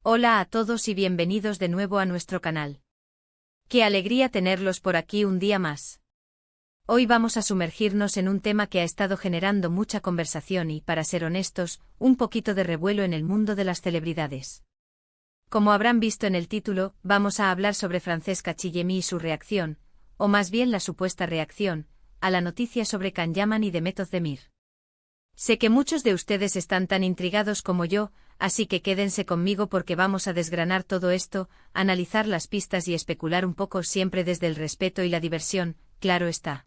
Hola a todos y bienvenidos de nuevo a nuestro canal. Qué alegría tenerlos por aquí un día más. Hoy vamos a sumergirnos en un tema que ha estado generando mucha conversación y, para ser honestos, un poquito de revuelo en el mundo de las celebridades. Como habrán visto en el título, vamos a hablar sobre Francesca Chillemi y su reacción, o más bien la supuesta reacción, a la noticia sobre Can Yaman y Demet Özdemir. Sé que muchos de ustedes están tan intrigados como yo, así que quédense conmigo porque vamos a desgranar todo esto, analizar las pistas y especular un poco siempre desde el respeto y la diversión, claro está.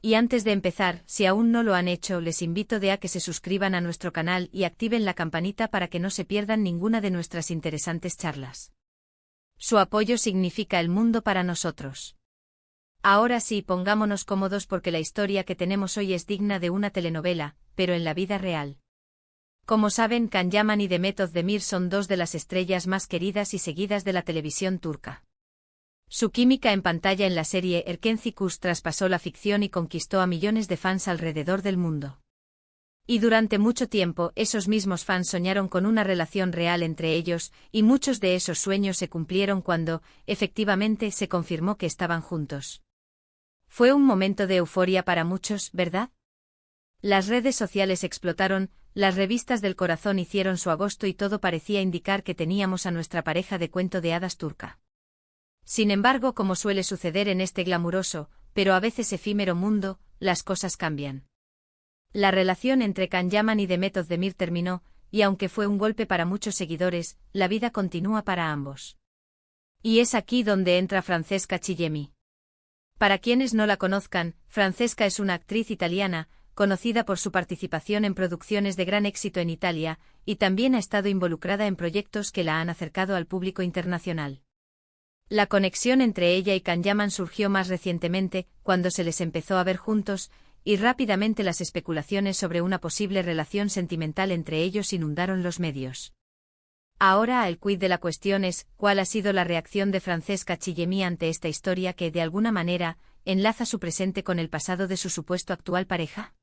Y antes de empezar, si aún no lo han hecho, les invito a que se suscriban a nuestro canal y activen la campanita para que no se pierdan ninguna de nuestras interesantes charlas. Su apoyo significa el mundo para nosotros. Ahora sí, pongámonos cómodos porque la historia que tenemos hoy es digna de una telenovela, pero en la vida real. Como saben, Can Yaman y Demet Özdemir son dos de las estrellas más queridas y seguidas de la televisión turca. Su química en pantalla en la serie Erkenci traspasó la ficción y conquistó a millones de fans alrededor del mundo. Y durante mucho tiempo, esos mismos fans soñaron con una relación real entre ellos, y muchos de esos sueños se cumplieron cuando, efectivamente, se confirmó que estaban juntos. Fue un momento de euforia para muchos, ¿verdad? Las redes sociales explotaron, las revistas del corazón hicieron su agosto y todo parecía indicar que teníamos a nuestra pareja de cuento de hadas turca. Sin embargo, como suele suceder en este glamuroso, pero a veces efímero mundo, las cosas cambian. La relación entre Can Yaman y Demet Özdemir terminó, y aunque fue un golpe para muchos seguidores, la vida continúa para ambos. Y es aquí donde entra Francesca Chillemi. Para quienes no la conozcan, Francesca es una actriz italiana, conocida por su participación en producciones de gran éxito en Italia, y también ha estado involucrada en proyectos que la han acercado al público internacional. La conexión entre ella y Can Yaman surgió más recientemente, cuando se les empezó a ver juntos, y rápidamente las especulaciones sobre una posible relación sentimental entre ellos inundaron los medios. Ahora el quid de la cuestión es, ¿cuál ha sido la reacción de Francesca Chillemi ante esta historia que, de alguna manera, enlaza su presente con el pasado de su supuesto actual pareja?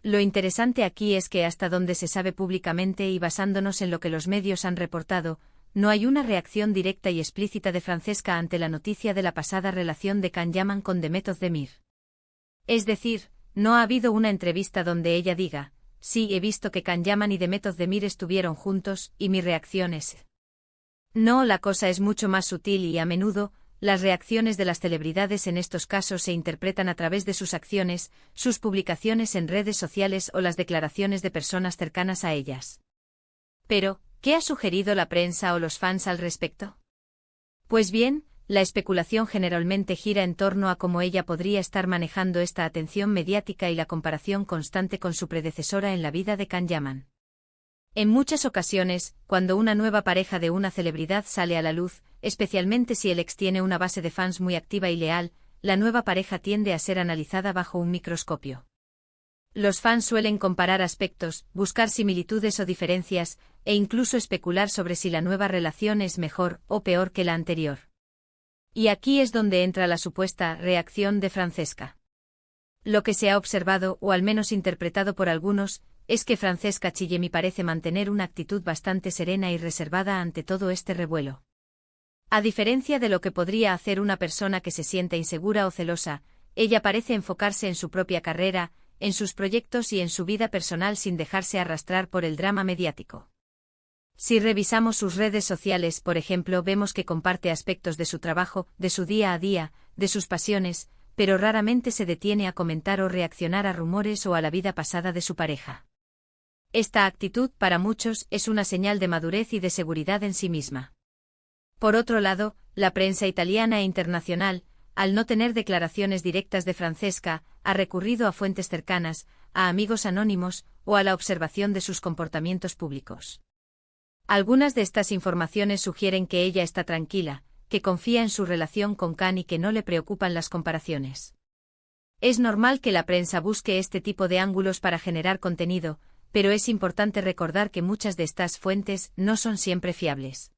Lo interesante aquí es que hasta donde se sabe públicamente y basándonos en lo que los medios han reportado, no hay una reacción directa y explícita de Francesca ante la noticia de la pasada relación de Can Yaman con Demet Özdemir. Es decir, no ha habido una entrevista donde ella diga: sí, he visto que Can Yaman y Demet Özdemir estuvieron juntos, y mi reacción es. No, la cosa es mucho más sutil y a menudo, las reacciones de las celebridades en estos casos se interpretan a través de sus acciones, sus publicaciones en redes sociales o las declaraciones de personas cercanas a ellas. Pero, ¿qué ha sugerido la prensa o los fans al respecto? Pues bien, la especulación generalmente gira en torno a cómo ella podría estar manejando esta atención mediática y la comparación constante con su predecesora en la vida de Can Yaman. En muchas ocasiones, cuando una nueva pareja de una celebridad sale a la luz, especialmente si el ex tiene una base de fans muy activa y leal, la nueva pareja tiende a ser analizada bajo un microscopio. Los fans suelen comparar aspectos, buscar similitudes o diferencias, e incluso especular sobre si la nueva relación es mejor o peor que la anterior. Y aquí es donde entra la supuesta reacción de Francesca. Lo que se ha observado, o al menos interpretado por algunos, es que Francesca Chillemi parece mantener una actitud bastante serena y reservada ante todo este revuelo. A diferencia de lo que podría hacer una persona que se sienta insegura o celosa, ella parece enfocarse en su propia carrera, en sus proyectos y en su vida personal sin dejarse arrastrar por el drama mediático. Si revisamos sus redes sociales, por ejemplo, vemos que comparte aspectos de su trabajo, de su día a día, de sus pasiones, pero raramente se detiene a comentar o reaccionar a rumores o a la vida pasada de su pareja. Esta actitud, para muchos, es una señal de madurez y de seguridad en sí misma. Por otro lado, la prensa italiana e internacional, al no tener declaraciones directas de Francesca, ha recurrido a fuentes cercanas, a amigos anónimos, o a la observación de sus comportamientos públicos. Algunas de estas informaciones sugieren que ella está tranquila, que confía en su relación con Can y que no le preocupan las comparaciones. Es normal que la prensa busque este tipo de ángulos para generar contenido, pero es importante recordar que muchas de estas fuentes no son siempre fiables.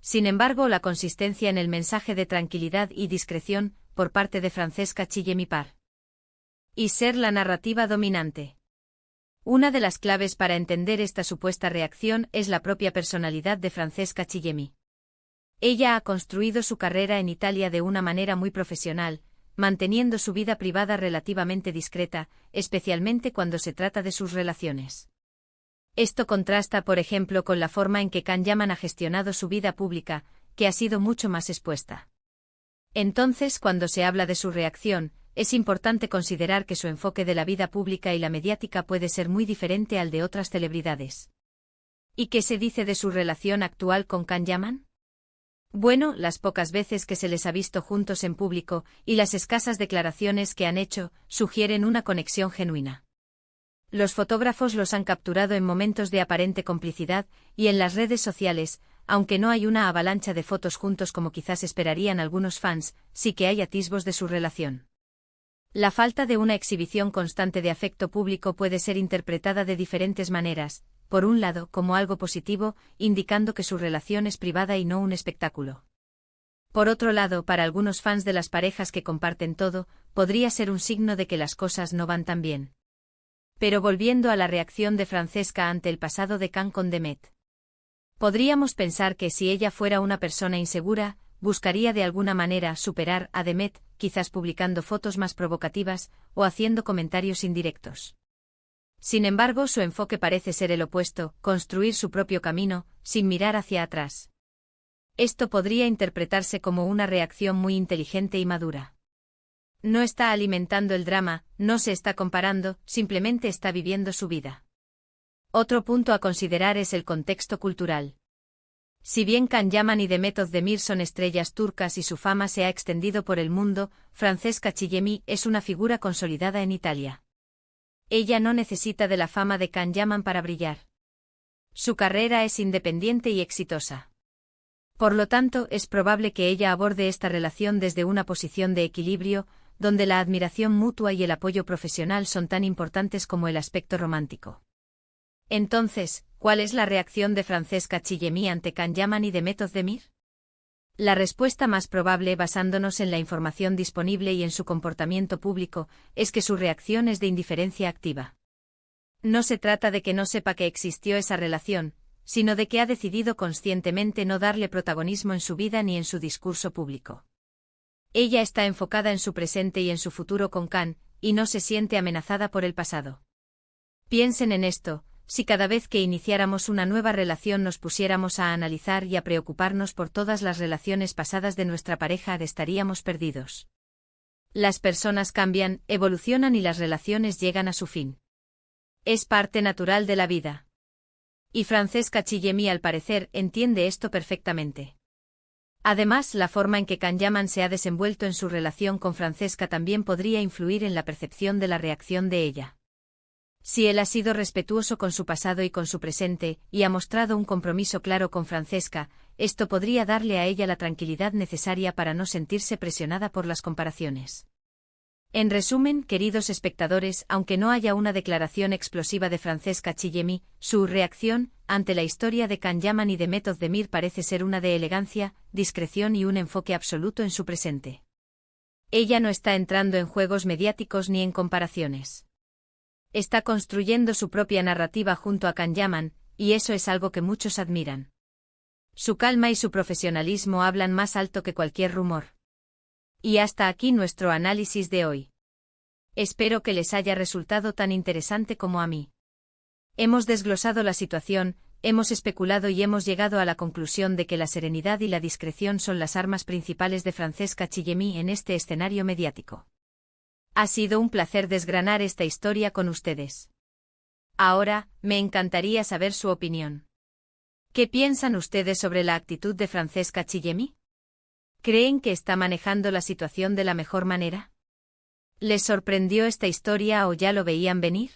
Sin embargo, la consistencia en el mensaje de tranquilidad y discreción, por parte de Francesca Chillemi par. Y ser la narrativa dominante. Una de las claves para entender esta supuesta reacción es la propia personalidad de Francesca Chillemi. Ella ha construido su carrera en Italia de una manera muy profesional, manteniendo su vida privada relativamente discreta, especialmente cuando se trata de sus relaciones. Esto contrasta, por ejemplo, con la forma en que Can Yaman ha gestionado su vida pública, que ha sido mucho más expuesta. Entonces, cuando se habla de su reacción, es importante considerar que su enfoque de la vida pública y la mediática puede ser muy diferente al de otras celebridades. ¿Y qué se dice de su relación actual con Can Yaman? Bueno, las pocas veces que se les ha visto juntos en público y las escasas declaraciones que han hecho sugieren una conexión genuina. Los fotógrafos los han capturado en momentos de aparente complicidad y en las redes sociales, aunque no hay una avalancha de fotos juntos como quizás esperarían algunos fans, sí que hay atisbos de su relación. La falta de una exhibición constante de afecto público puede ser interpretada de diferentes maneras, por un lado como algo positivo, indicando que su relación es privada y no un espectáculo. Por otro lado, para algunos fans de las parejas que comparten todo, podría ser un signo de que las cosas no van tan bien. Pero volviendo a la reacción de Francesca ante el pasado de Can con Demet. Podríamos pensar que si ella fuera una persona insegura, buscaría de alguna manera superar a Demet, quizás publicando fotos más provocativas o haciendo comentarios indirectos. Sin embargo, su enfoque parece ser el opuesto, construir su propio camino, sin mirar hacia atrás. Esto podría interpretarse como una reacción muy inteligente y madura. No está alimentando el drama, no se está comparando, simplemente está viviendo su vida. Otro punto a considerar es el contexto cultural. Si bien Can Yaman y Demet Özdemir son estrellas turcas y su fama se ha extendido por el mundo, Francesca Chillemi es una figura consolidada en Italia. Ella no necesita de la fama de Can Yaman para brillar. Su carrera es independiente y exitosa. Por lo tanto, es probable que ella aborde esta relación desde una posición de equilibrio, donde la admiración mutua y el apoyo profesional son tan importantes como el aspecto romántico. Entonces, ¿cuál es la reacción de Francesca Chillemi ante Can Yaman y Demet Özdemir? La respuesta más probable, basándonos en la información disponible y en su comportamiento público, es que su reacción es de indiferencia activa. No se trata de que no sepa que existió esa relación, sino de que ha decidido conscientemente no darle protagonismo en su vida ni en su discurso público. Ella está enfocada en su presente y en su futuro con Can, y no se siente amenazada por el pasado. Piensen en esto. Si cada vez que iniciáramos una nueva relación nos pusiéramos a analizar y a preocuparnos por todas las relaciones pasadas de nuestra pareja, estaríamos perdidos. Las personas cambian, evolucionan y las relaciones llegan a su fin. Es parte natural de la vida. Y Francesca Chillemi, al parecer, entiende esto perfectamente. Además, la forma en que Can Yaman se ha desenvuelto en su relación con Francesca también podría influir en la percepción de la reacción de ella. Si él ha sido respetuoso con su pasado y con su presente, y ha mostrado un compromiso claro con Francesca, esto podría darle a ella la tranquilidad necesaria para no sentirse presionada por las comparaciones. En resumen, queridos espectadores, aunque no haya una declaración explosiva de Francesca Chillemi, su reacción ante la historia de Can Yaman y Demet Özdemir parece ser una de elegancia, discreción y un enfoque absoluto en su presente. Ella no está entrando en juegos mediáticos ni en comparaciones. Está construyendo su propia narrativa junto a Can Yaman, y eso es algo que muchos admiran. Su calma y su profesionalismo hablan más alto que cualquier rumor. Y hasta aquí nuestro análisis de hoy. Espero que les haya resultado tan interesante como a mí. Hemos desglosado la situación, hemos especulado y hemos llegado a la conclusión de que la serenidad y la discreción son las armas principales de Francesca Chillemi en este escenario mediático. Ha sido un placer desgranar esta historia con ustedes. Ahora, me encantaría saber su opinión. ¿Qué piensan ustedes sobre la actitud de Francesca Chillemi? ¿Creen que está manejando la situación de la mejor manera? ¿Les sorprendió esta historia o ya lo veían venir?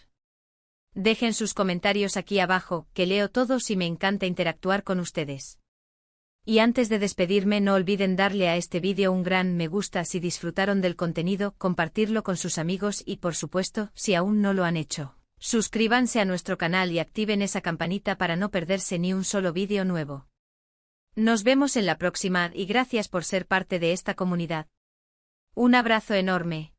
Dejen sus comentarios aquí abajo, que leo todos y me encanta interactuar con ustedes. Y antes de despedirme, no olviden darle a este vídeo un gran me gusta si disfrutaron del contenido, compartirlo con sus amigos y, por supuesto, si aún no lo han hecho, suscríbanse a nuestro canal y activen esa campanita para no perderse ni un solo vídeo nuevo. Nos vemos en la próxima y gracias por ser parte de esta comunidad. Un abrazo enorme.